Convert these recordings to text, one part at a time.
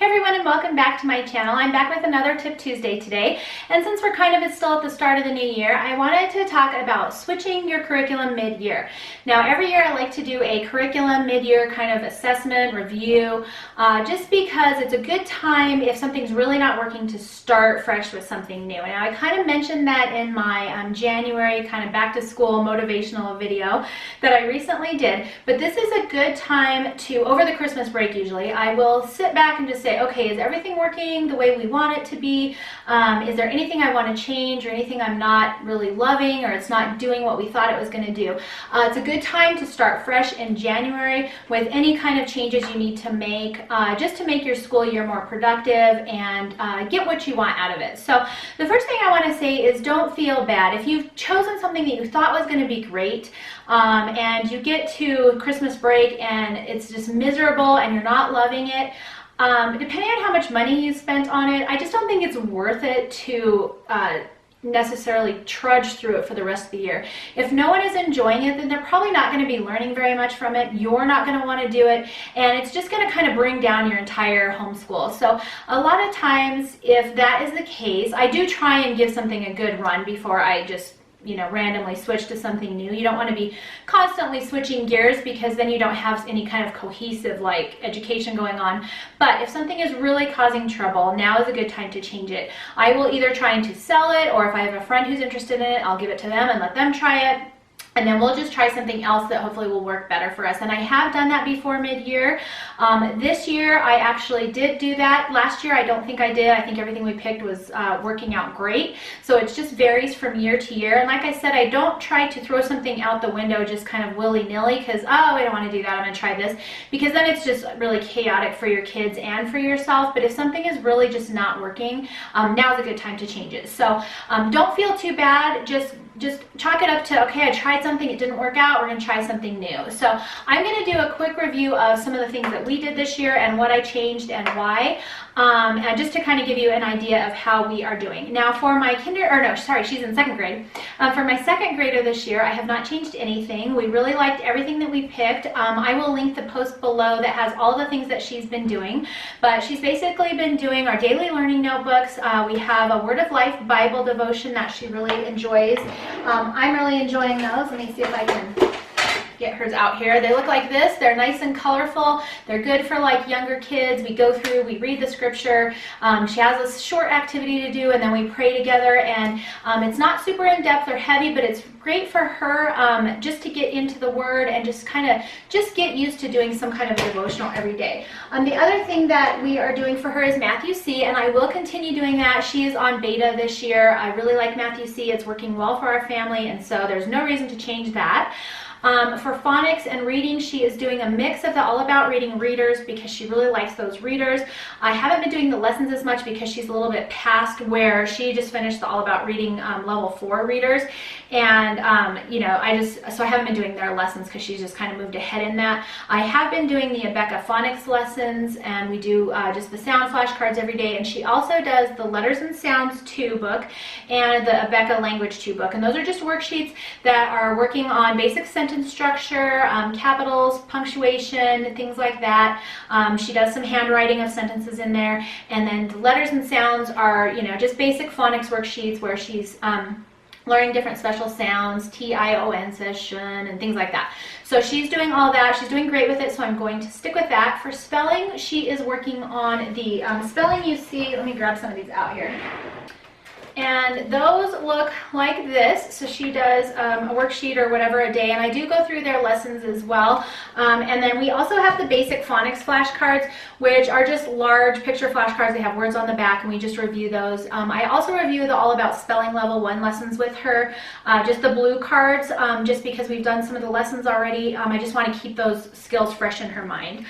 Hey everyone, and welcome back to my channel. I'm back with another Tip Tuesday today, and since we're kind of still at the start of the new year, I wanted to talk about switching your curriculum mid-year. Now every year I like to do a curriculum mid-year kind of assessment, review, just because it's a good time if something's really not working to start fresh with something new. Now I kind of mentioned that in my January kind of back to school motivational video that I recently did, but this is a good time to, over the Christmas break usually, I will sit back and just say, okay, is everything working the way we want it to be? Is there anything I want to change or anything I'm not really loving or it's not doing what we thought it was going to do? It's a good time to start fresh in January with any kind of changes you need to make just to make your school year more productive and get what you want out of it. So the first thing I want to say is don't feel bad. If you've chosen something that you thought was going to be great and you get to Christmas break and it's just miserable and you're not loving it, depending on how much money you spent on it, I just don't think it's worth it to necessarily trudge through it for the rest of the year. If no one is enjoying it, then they're probably not going to be learning very much from it. You're not going to want to do it, and it's just going to kind of bring down your entire homeschool. So a lot of times, if that is the case, I do try and give something a good run before I just randomly switch to something new. You don't want to be constantly switching gears because then you don't have any kind of cohesive like education going on. But if something is really causing trouble, now is a good time to change it. I will either try to sell it, or if I have a friend who's interested in it, I'll give it to them and let them try it. And then we'll just try something else that hopefully will work better for us. And I have done that before mid-year. This year I actually did do that. Last year I don't think I did. I think everything we picked was working out great. So it just varies from year to year. And like I said, I don't try to throw something out the window just kind of willy-nilly because, oh, I don't want to do that, I'm going to try this. Because then it's just really chaotic for your kids and for yourself. But if something is really just not working, now's a good time to change it. So don't feel too bad. Just chalk it up to, okay, I tried something, it didn't work out, we're going to try something new. So I'm going to do a quick review of some of the things that we did this year and what I changed and why, and just to kind of give you an idea of how we are doing. Now for my she's in second grade. For my second grader this year, I have not changed anything. We really liked everything that we picked. I will link the post below that has all the things that she's been doing, but she's basically been doing our daily learning notebooks. We have a Word of Life Bible devotion that she really enjoys. I'm really enjoying those. Let me see if I can get hers out here. They look like this. They're nice and colorful. They're good for like younger kids. We go through, we read the scripture. She has a short activity to do and then we pray together, and it's not super in-depth or heavy, but it's great for her just to get into the Word and just get used to doing some kind of devotional every day. The other thing that we are doing for her is Matthew C, and I will continue doing that. She is on beta this year. I really like Matthew C. It's working well for our family, and so there's no reason to change that. For phonics and reading, she is doing a mix of the All About Reading readers because she really likes those readers. I haven't been doing the lessons as much because she's a little bit past where she just finished the All About Reading level 4 readers, and so I haven't been doing their lessons because she's just kind of moved ahead in that. I have been doing the Abeka phonics lessons, and we do just the sound flashcards every day, and she also does the Letters and Sounds 2 book and the Abeka Language 2 book, and those are just worksheets that are working on basic sentence structure, capitals, punctuation, things like that. She does some handwriting of sentences in there, and then the Letters and Sounds are just basic phonics worksheets where she's learning different special sounds. T-I-O-N says shun and things like that. So she's doing all that. She's doing great with it, so I'm going to stick with that. For spelling, she is working on the spelling you see. Let me grab some of these out here. And those look like this. So she does a worksheet or whatever a day, and I do go through their lessons as well. And then we also have the basic phonics flashcards, which are just large picture flashcards. They have words on the back, and we just review those. I also review the All About Spelling Level 1 lessons with her, just the blue cards, just because we've done some of the lessons already. I just want to keep those skills fresh in her mind.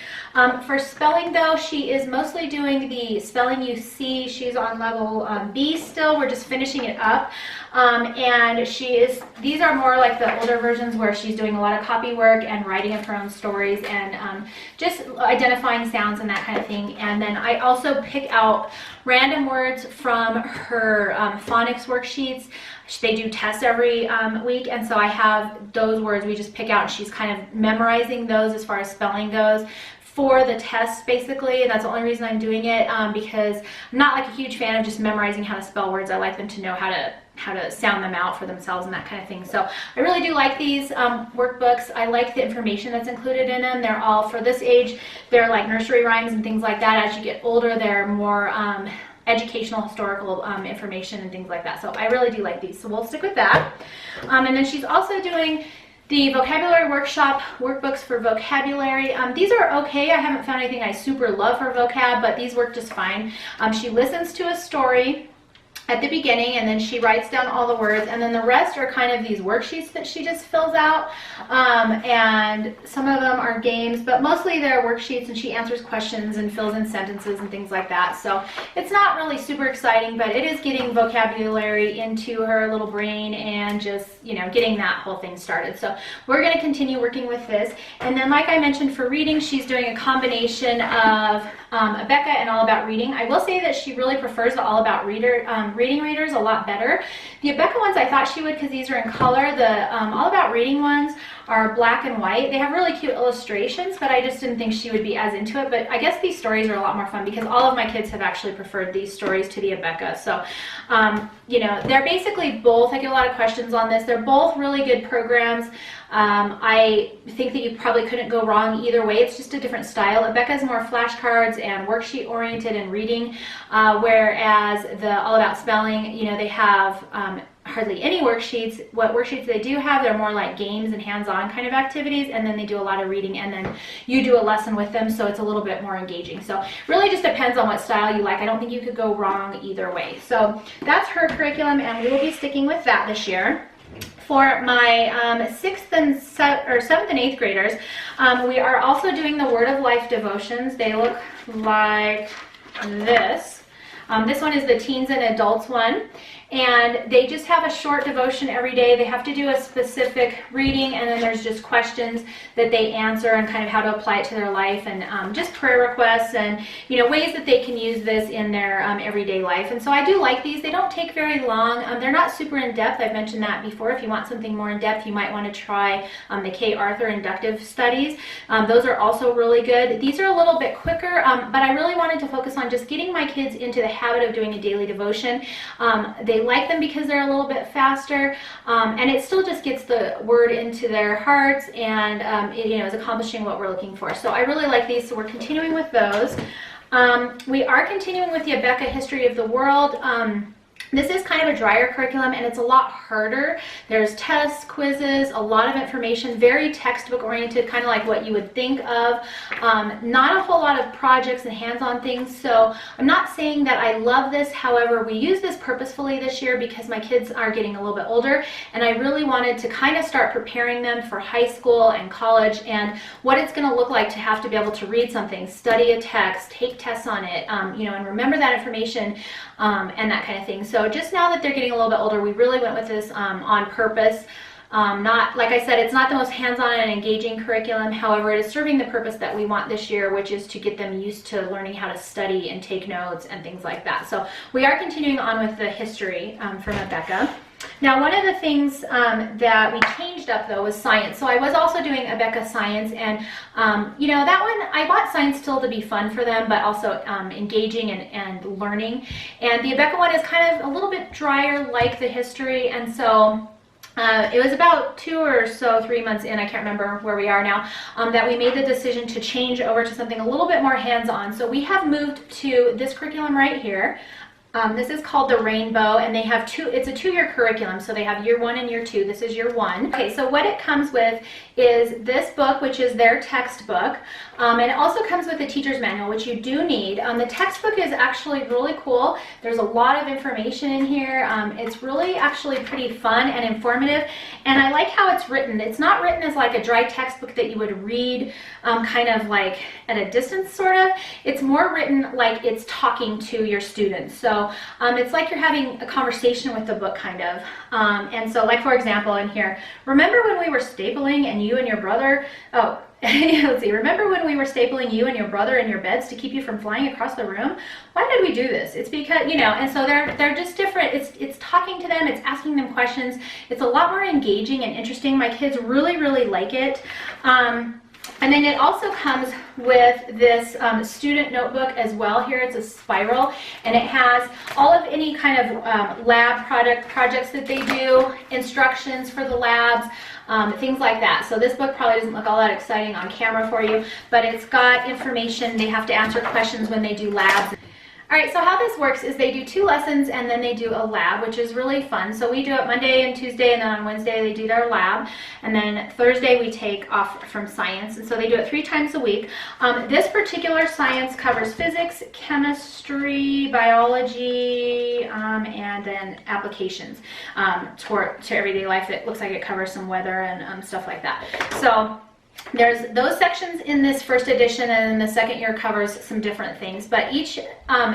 For spelling though, she is mostly doing the spelling you see. She's on level B still. We're just finishing it up. And these are more like the older versions where she's doing a lot of copy work and writing of her own stories and just identifying sounds and that kind of thing. And then I also pick out random words from her phonics worksheets. They do tests every week, and so I have those words we just pick out, and she's kind of memorizing those as far as spelling goes. for the tests basically, and that's the only reason I'm doing it, because I'm not like a huge fan of just memorizing how to spell words. I like them to know how to sound them out for themselves and that kind of thing. So I really do like these workbooks. I like the information that's included in them. They're all for this age. They're like nursery rhymes and things like that. As you get older, they're more educational, historical information and things like that. So I really do like these. So we'll stick with that. And then she's also doing the vocabulary workshop workbooks for vocabulary. These are okay. I haven't found anything I super love for vocab, but these work just fine. She listens to a story at the beginning, and then she writes down all the words, and then the rest are kind of these worksheets that she just fills out, and some of them are games, but mostly they're worksheets, and she answers questions and fills in sentences and things like that. So it's not really super exciting, but it is getting vocabulary into her little brain and just, you know, getting that whole thing started. So we're going to continue working with this. And then, like I mentioned, for reading, she's doing a combination of Abeka and All About Reading. I will say that she really prefers the All About Reading readers a lot better. The Abeka ones I thought she would, because these are in color. The All About Reading ones are black and white. They have really cute illustrations, but I just didn't think she would be as into it. But I guess these stories are a lot more fun because all of my kids have actually preferred these stories to the Abeka. So, you know, they're basically both, I get a lot of questions on this, they're both really good programs. I think that you probably couldn't go wrong either way. It's just a different style. Abeka is more flashcards and worksheet oriented and reading, whereas the All About Spelling, you know, they have hardly any worksheets. What worksheets they do have, they're more like games and hands-on kind of activities, and then they do a lot of reading, and then you do a lesson with them, so it's a little bit more engaging. So really just depends on what style you like. I don't think you could go wrong either way. So that's her curriculum, and we will be sticking with that this year. For my 7th and 8th graders, we are also doing the Word of Life devotions. They look like this. This one is the teens and adults one, and they just have a short devotion every day. They have to do a specific reading, and then there's just questions that they answer and kind of how to apply it to their life, and just prayer requests and, you know, ways that they can use this in their everyday life. And so I do like these. They don't take very long. They're not super in-depth. I've mentioned that before. If you want something more in-depth, you might want to try the Kay Arthur inductive studies. Those are also really good. These are a little bit quicker, but I really wanted to focus on just getting my kids into the habit of doing a daily devotion. They like them because they're a little bit faster, and it still just gets the word into their hearts, and it, you know, is accomplishing what we're looking for. So I really like these, so we're continuing with those. We are continuing with the Abeka History of the World. This is kind of a drier curriculum, and it's a lot harder. There's tests, quizzes, a lot of information, very textbook oriented, kind of like what you would think of. Not a whole lot of projects and hands-on things, so I'm not saying that I love this. However, we use this purposefully this year because my kids are getting a little bit older, and I really wanted to kind of start preparing them for high school and college and what it's going to look like to have to be able to read something, study a text, take tests on it, you know, and remember that information, and that kind of thing. So just now that they're getting a little bit older, we really went with this on purpose. Not, like I said, it's not the most hands-on and engaging curriculum. However, it is serving the purpose that we want this year, which is to get them used to learning how to study and take notes and things like that. So we are continuing on with the history from Abeka. Now, one of the things that we changed up, though, was science. So I was also doing Abeka Science, and, you know, that one, I want science still to be fun for them, but also engaging and learning. And the Abeka one is kind of a little bit drier, like the history, and so it was about 2 or so, 3 months in, I can't remember where we are now, that we made the decision to change over to something a little bit more hands-on. So we have moved to this curriculum right here. This is called the Rainbow, and they have it's a 2-year curriculum, so they have year 1 and year 2. This is year 1. Okay, so what it comes with is this book, which is their textbook, and it also comes with a teacher's manual, which you do need. The textbook is actually really cool. There's a lot of information in here. It's really actually pretty fun and informative, and I like how it's written. It's not written as like a dry textbook that you would read kind of like at a distance, sort of. It's more written like it's talking to your students. So it's like you're having a conversation with the book, kind of. And so, like, for example, in here, remember when we were stapling and you and your brother, let's see, remember when we were stapling you and your brother in your beds to keep you from flying across the room? Why did we do this? It's because, you know, and so they're just different. It's talking to them, it's asking them questions. It's a lot more engaging and interesting. My kids really, really like it. And then it also comes with this student notebook as well. Here it's a spiral, and it has all of any kind of lab projects that they do, instructions for the labs, things like that. So this book probably doesn't look all that exciting on camera for you, but it's got information. They have to answer questions when they do labs. All right, so how this works is they do 2 lessons and then they do a lab, which is really fun. So we do it Monday and Tuesday, and then on Wednesday they do their lab, and then Thursday we take off from science, and so they do it 3 times a week. This particular science covers physics, chemistry, biology, and then applications to everyday life. It looks like it covers some weather and stuff like that. So there's those sections in this first edition, and then the second year covers some different things. But each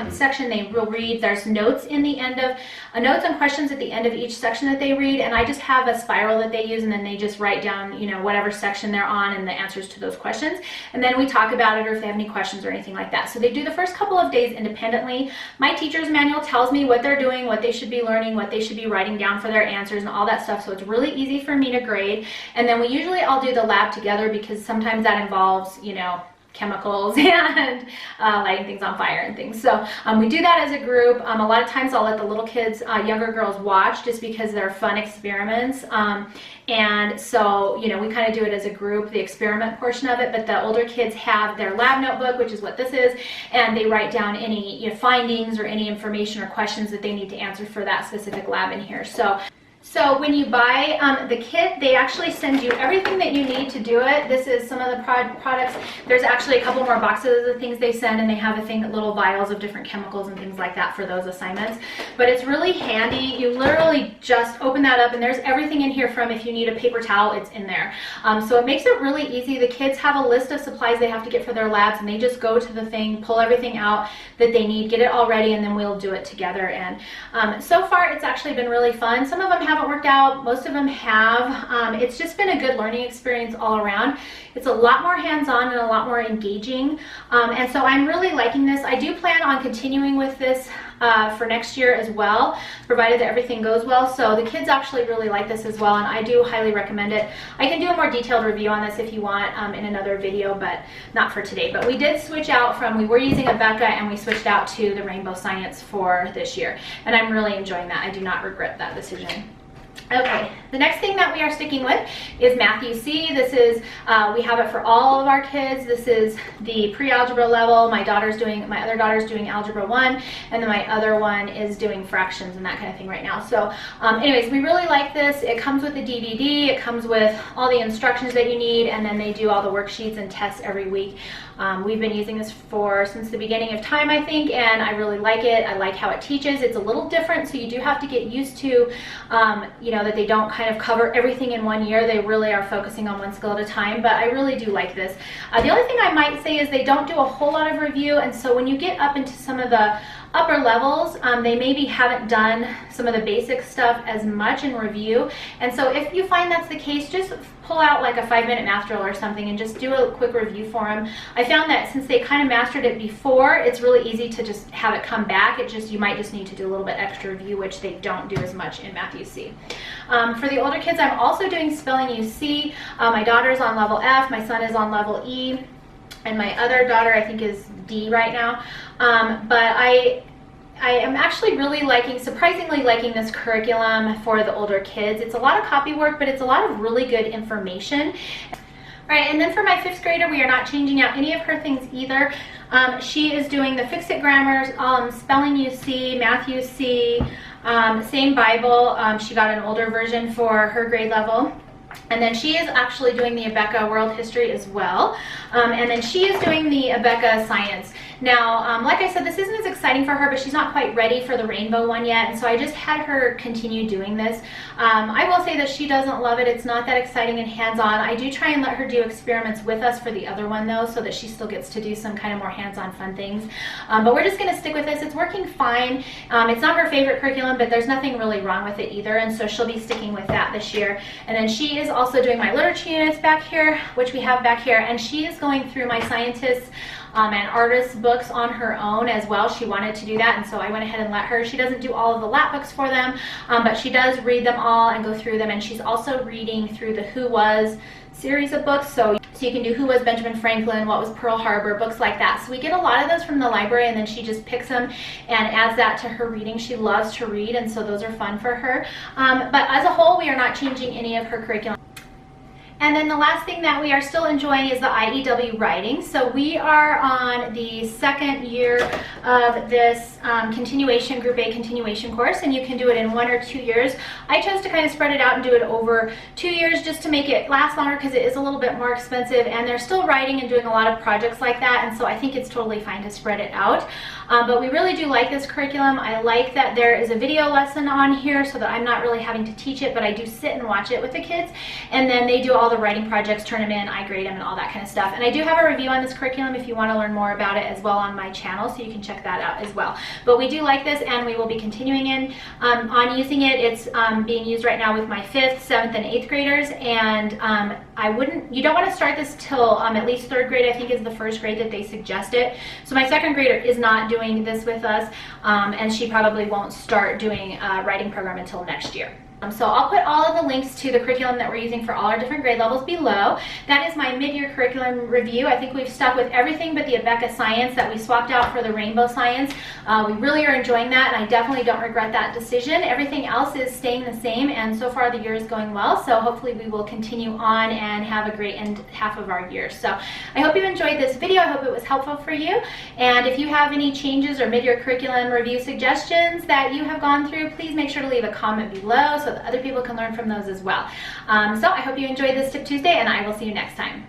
section they will read, there's notes in the end of, notes and questions at the end of each section that they read, and I just have a spiral that they use, and then they just write down, you know, whatever section they're on and the answers to those questions. And then we talk about it, or if they have any questions or anything like that. So they do the first couple of days independently. My teacher's manual tells me what they're doing, what they should be learning, what they should be writing down for their answers and all that stuff. So it's really easy for me to grade. And then we usually all do the lab together, because sometimes that involves, you know, chemicals and lighting things on fire and things. So we do that as a group. A lot of times I'll let the little kids, younger girls, watch, just because they're fun experiments. And so, you know, we kind of do it as a group, the experiment portion of it, but the older kids have their lab notebook, which is what this is, and they write down any, you know, findings or any information or questions that they need to answer for that specific lab in here. So when you buy the kit, they actually send you everything that you need to do it. This is some of the products. There's actually a couple more boxes of things they send, and they have little vials of different chemicals and things like that for those assignments. But it's really handy. You literally just open that up, and there's everything in here, from if you need a paper towel, it's in there. So it makes it really easy. The kids have a list of supplies they have to get for their labs, and they just go to the thing, pull everything out that they need, get it all ready, and then we'll do it together. And so far it's actually been really fun. Some of them haven't worked out, most of them have. It's just been a good learning experience all around. It's a lot more hands-on and a lot more engaging, and so I'm really liking this. I do plan on continuing with this for next year as well, provided that everything goes well. So the kids actually really like this as well, and I do highly recommend it. I can do a more detailed review on this if you want in another video, but not for today. But we did switch out from, we were using Abeka, and we switched out to the Rainbow Science for this year, and I'm really enjoying that. I do not regret that decision. Okay, the next thing that we are sticking with is Matthew C. This is, we have it for all of our kids. This is the pre-algebra level. My other daughter's doing algebra 1, and then my other one is doing fractions and that kind of thing right now. So anyways, we really like this. It comes with the DVD, it comes with all the instructions that you need, and then they do all the worksheets and tests every week. We've been using this since the beginning of time, I think, and I really like it. I like how it teaches. It's a little different, so you do have to get used to, you know, that they don't kind of cover everything in one year. They really are focusing on one skill at a time, but I really do like this. The only thing I might say is they don't do a whole lot of review, and so when you get up into some of the upper levels, they maybe haven't done some of the basic stuff as much in review. And so if you find that's the case, just pull out like a 5-minute math drill or something and just do a quick review for them. I found that since they kind of mastered it before, it's really easy to just have it come back. You might just need to do a little bit extra review, which they don't do as much in Matthew C. For the older kids, I'm also doing spelling UC. My daughter's on level F, my son is on level E, and my other daughter I think is D right now. But I am actually really surprisingly liking this curriculum for the older kids. It's a lot of copy work, but it's a lot of really good information. All right, and then for my 5th grader, we are not changing out any of her things either. She is doing the Fix-It grammars, spelling UC, math UC, same Bible. She got an older version for her grade level. And then she is actually doing the Abeka World History as well. And then she is doing the Abeka Science. Now, like I said, this isn't as exciting for her, but she's not quite ready for the rainbow one yet, and so I just had her continue doing this. I will say that she doesn't love it. It's not that exciting and hands-on. I do try and let her do experiments with us for the other one, though, so that she still gets to do some kind of more hands-on fun things. But we're just going to stick with this. It's working fine. It's not her favorite curriculum, but there's nothing really wrong with it either, and so she'll be sticking with that this year. And then she is also doing my literature units back here, which we have back here, and she is going through my scientists and artists books on her own as well. She wanted to do that, and so I went ahead and let her. She doesn't do all of the lap books for them, but she does read them all and go through them, and she's also reading through the Who Was series of books. So So you can do Who Was Benjamin Franklin, What Was Pearl Harbor, books like that. So we get a lot of those from the library, and then she just picks them and adds that to her reading. She loves to read, and so those are fun for her. But as a whole, we are not changing any of her curriculum. And then the last thing that we are still enjoying is the IEW writing. So we are on the second year of this continuation, Group A continuation course, and you can do it in 1 or 2 years. I chose to kind of spread it out and do it over 2 years just to make it last longer because it is a little bit more expensive, and they're still writing and doing a lot of projects like that, and so I think it's totally fine to spread it out. But we really do like this curriculum. I like that there is a video lesson on here so that I'm not really having to teach it, but I do sit and watch it with the kids, and then they do all the writing projects, turn them in, I grade them, and all that kind of stuff. And I do have a review on this curriculum if you want to learn more about it as well on my channel, so you can check that out as well. But we do like this, and we will be continuing on using it. It's being used right now with my 5th, 7th, and 8th graders, and you don't want to start this till at least 3rd grade, I think is the first grade that they suggest it. So my 2nd grader is not doing this with us, and she probably won't start doing a writing program until next year. So I'll put all of the links to the curriculum that we're using for all our different grade levels below. That is my mid-year curriculum review. I think we've stuck with everything but the Abeka Science that we swapped out for the Rainbow Science. We really are enjoying that, and I definitely don't regret that decision. Everything else is staying the same, and so far the year is going well, so hopefully we will continue on and have a great end half of our year. So I hope you enjoyed this video. I hope it was helpful for you, and if you have any changes or mid-year curriculum review suggestions that you have gone through, please make sure to leave a comment below so that other people can learn from those as well. So I hope you enjoyed this Tip Tuesday, and I will see you next time.